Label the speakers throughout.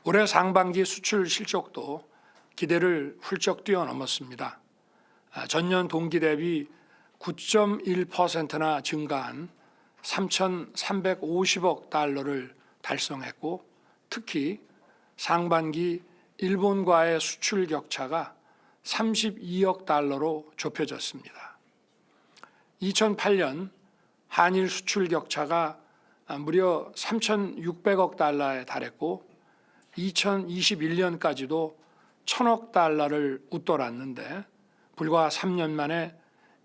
Speaker 1: 올해 상반기 수출 실적도 기대를 훌쩍 뛰어넘었습니다. 전년 동기 대비 9.1%나 증가한 3,350억 달러를 달성했고, 특히 상반기 일본과의 수출 격차가 32억 달러로 좁혀졌습니다. 2008년 한일 수출 격차가 무려 3,600억 달러에 달했고 2021년까지도 1,000억 달러를 웃돌았는데 불과 3년 만에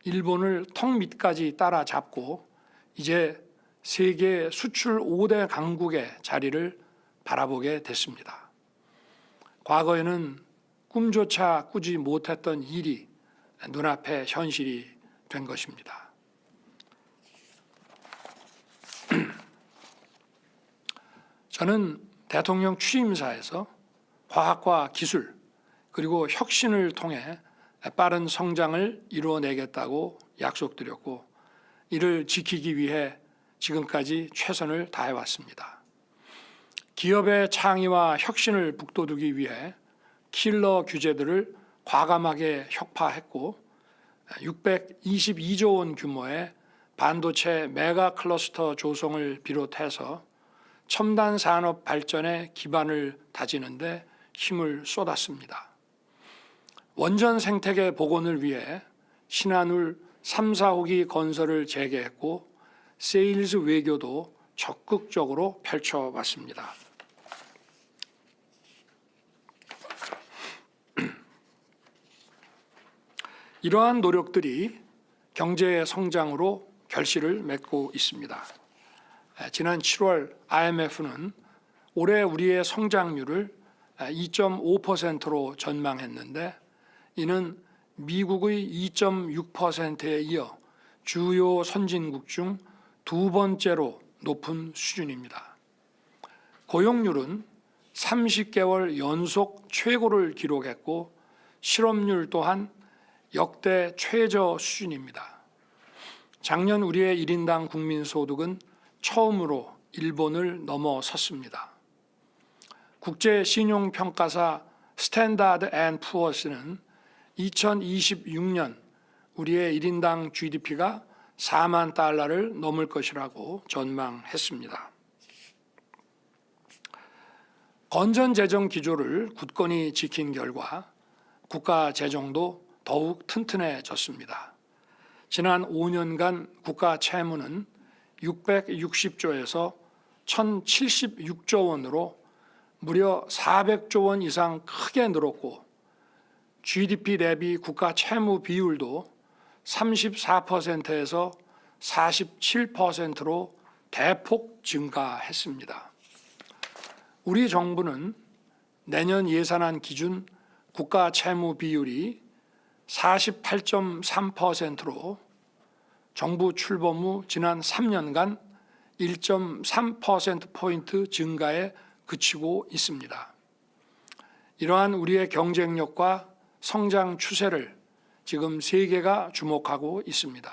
Speaker 1: 일본을 턱 밑까지 따라잡고 이제 세계 수출 5대 강국의 자리를 바라보게 됐습니다. 과거에는 꿈조차 꾸지 못했던 일이 눈앞에 현실이 된 것입니다. 저는 대통령 취임사에서 과학과 기술 그리고 혁신을 통해 빠른 성장을 이루어내겠다고 약속드렸고 이를 지키기 위해 지금까지 최선을 다해왔습니다. 기업의 창의와 혁신을 북돋우기 위해 킬러 규제들을 과감하게 혁파했고 622조 원 규모의 반도체 메가 클러스터 조성을 비롯해서 첨단 산업 발전의 기반을 다지는 데 힘을 쏟았습니다. 원전 생태계 복원을 위해 신한울 3, 4호기 건설을 재개했고 세일즈 외교도 적극적으로 펼쳐봤습니다. 이러한 노력들이 경제의 성장으로 결실을 맺고 있습니다. 지난 7월 IMF는 올해 우리의 성장률을 2.5%로 전망했는데 이는 미국의 2.6%에 이어 주요 선진국 중 두 번째로 높은 수준입니다. 고용률은 30개월 연속 최고를 기록했고 실업률 또한 역대 최저 수준입니다. 작년 우리의 1인당 국민소득은 처음으로 일본을 넘어섰습니다. 국제신용평가사 스탠다드 앤 푸어스는 2026년 우리의 1인당 GDP가 4만 달러를 넘을 것이라고 전망했습니다. 건전재정 기조를 굳건히 지킨 결과 국가 재정도 더욱 튼튼해졌습니다. 지난 5년간 국가 채무는 660조에서 1,076조 원으로 무려 400조 원 이상 크게 늘었고 GDP 대비 국가 채무 비율도 34%에서 47%로 대폭 증가했습니다. 우리 정부는 내년 예산안 기준 국가 채무 비율이 48.3%로 정부 출범 후 지난 3년간 1.3%포인트 증가에 그치고 있습니다. 이러한 우리의 경쟁력과 성장 추세를 지금 세계가 주목하고 있습니다.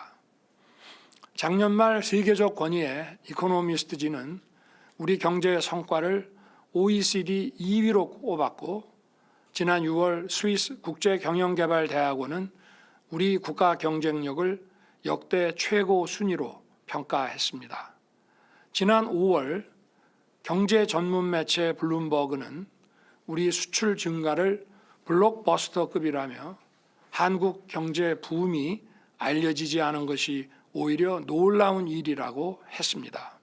Speaker 1: 작년 말 세계적 권위의 이코노미스트지는 우리 경제의 성과를 OECD 2위로 꼽았고 지난 6월 스위스 국제경영개발대학원은 우리 국가 경쟁력을 역대 최고 순위로 평가했습니다. 지난 5월 경제 전문 매체 블룸버그는 우리 수출 증가를 블록버스터급이라며 한국 경제 붐이 알려지지 않은 것이 오히려 놀라운 일이라고 했습니다.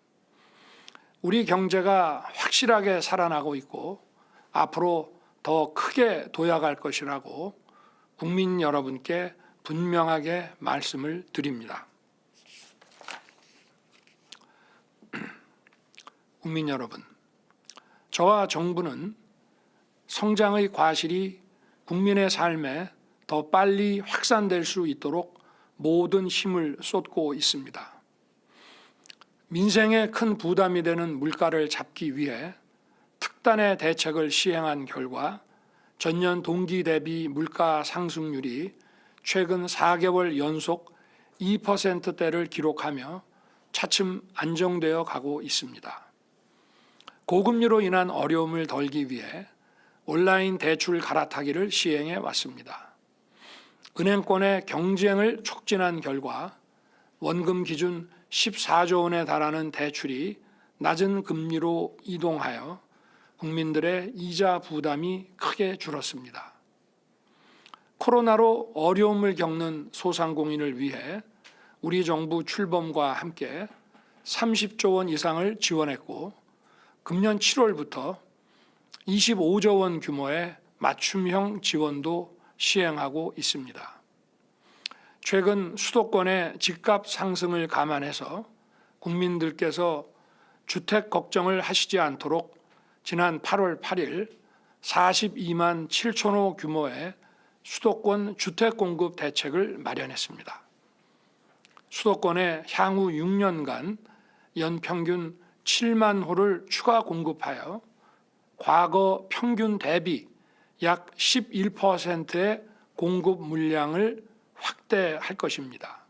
Speaker 1: 우리 경제가 확실하게 살아나고 있고 앞으로 더 크게 도약할 것이라고 국민 여러분께 분명하게 말씀을 드립니다. 국민 여러분, 저와 정부는 성장의 과실이 국민의 삶에 더 빨리 확산될 수 있도록 모든 힘을 쏟고 있습니다. 민생에 큰 부담이 되는 물가를 잡기 위해 특단의 대책을 시행한 결과 전년 동기 대비 물가 상승률이 최근 4개월 연속 2%대를 기록하며 차츰 안정되어 가고 있습니다. 고금리로 인한 어려움을 덜기 위해 온라인 대출 갈아타기를 시행해 왔습니다. 은행권의 경쟁을 촉진한 결과 원금 기준 14조 원에 달하는 대출이 낮은 금리로 이동하여 국민들의 이자 부담이 크게 줄었습니다. 코로나로 어려움을 겪는 소상공인을 위해 우리 정부 출범과 함께 30조 원 이상을 지원했고 금년 7월부터 25조 원 규모의 맞춤형 지원도 시행하고 있습니다. 최근 수도권의 집값 상승을 감안해서 국민들께서 주택 걱정을 하시지 않도록 지난 8월 8일 42만 7천 호 규모의 수도권 주택 공급 대책을 마련했습니다. 수도권에 향후 6년간 연평균 7만 호를 추가 공급하여 과거 평균 대비 약 11%의 공급 물량을 확대할 것입니다.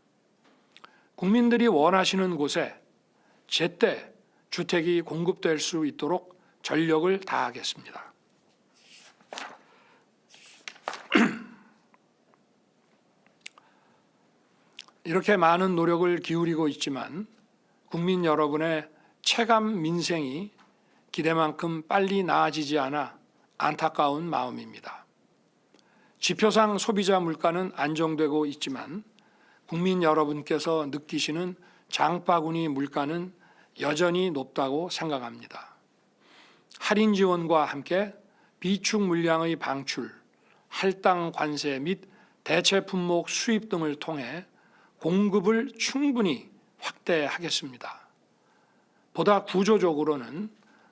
Speaker 1: 국민들이 원하시는 곳에 제때 주택이 공급될 수 있도록 전력을 다하겠습니다. 이렇게 많은 노력을 기울이고 있지만 국민 여러분의 체감 민생이 기대만큼 빨리 나아지지 않아 안타까운 마음입니다. 지표상 소비자 물가는 안정되고 있지만 국민 여러분께서 느끼시는 장바구니 물가는 여전히 높다고 생각합니다. 할인 지원과 함께 비축 물량의 방출, 할당 관세 및 대체 품목 수입 등을 통해 공급을 충분히 확대하겠습니다. 보다 구조적으로는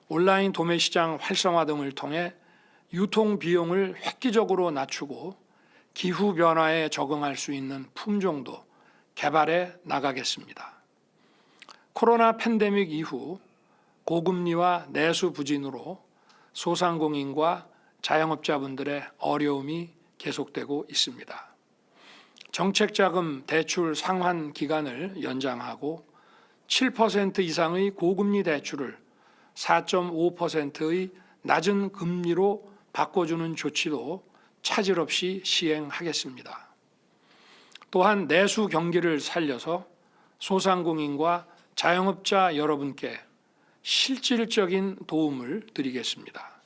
Speaker 1: 온라인 도매 시장 활성화 등을 통해 유통 비용을 획기적으로 낮추고 기후 변화에 적응할 수 있는 품종도 개발해 나가겠습니다. 코로나 팬데믹 이후 고금리와 내수 부진으로 소상공인과 자영업자분들의 어려움이 계속되고 있습니다. 정책자금 대출 상환 기간을 연장하고 7% 이상의 고금리 대출을 4.5%의 낮은 금리로 바꿔주는 조치도 차질 없이 시행하겠습니다. 또한 내수 경기를 살려서 소상공인과 자영업자 여러분께 실질적인 도움을 드리겠습니다.